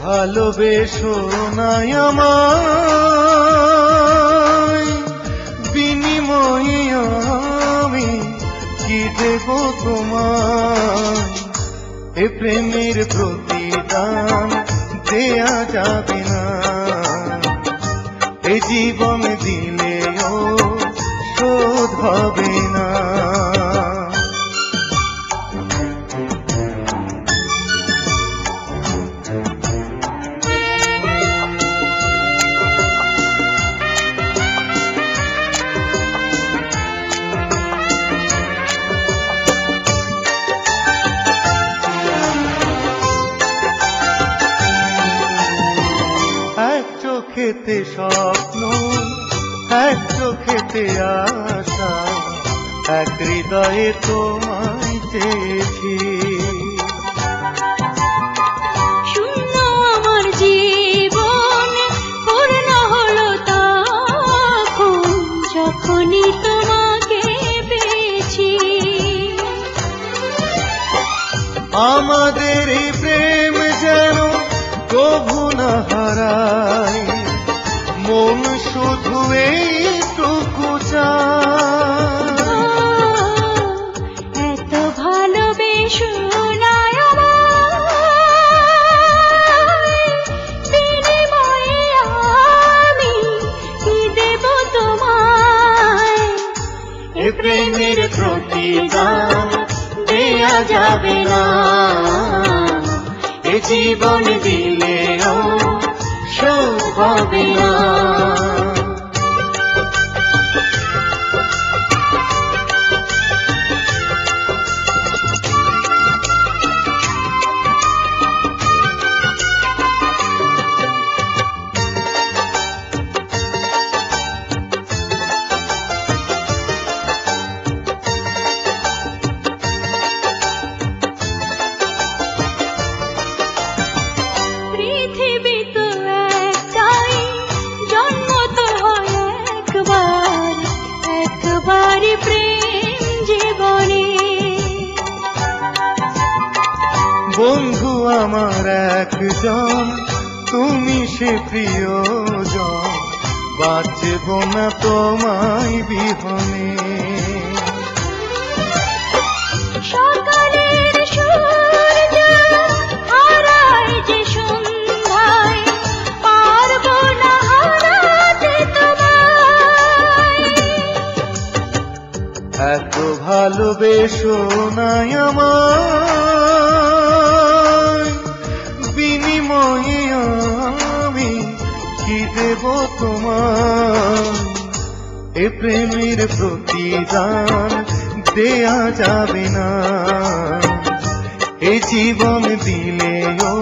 ভালোবেসো নাই আমায়, বিনিময়ে আমি কি দেব তোমায়? এ প্রেমের প্রতিদান দেয়া যাবে না, এ জীবন দিলেও শোধ হবে না। এক চোখেতে স্বপ্ন, এক চোখেতে আশা, এক হৃদয়ে তোমায় চেয়েছি। শূন্য আমার জীবন পূর্ণ হলো তখন, যখনই তোমাকে পেয়েছি। আমাদের এই প্রেম যেন কভু না হারায়, মন শুধু এইটুকু চায়। এত ভালোবেসো নাই আমায়, বিনিময়ে আমি কি দেব তোমায়? এ প্রেমের প্রতিদান দেয়া যাবে না, এ জীবন দিলেও শোধ হবে না। পৃথিবী তো একটাই, জন্ম তো হয় একবার, একবারই প্রেম জীবনে। বন্ধু আমার একজন, তুমি সে প্রিয়জন, বাঁচব না তোমায় বিহনে। সকালের সূর্য হারায় যে সন্ধ্যায়, পারবো না হারাতে তোমায়। এত ভালোবেসো নাই আমায়, বিনিময়ে আমি কি দেব তোমায়? এ প্রেমের প্রতিদান দেয়া যাবে না, এ জীবন দিলেও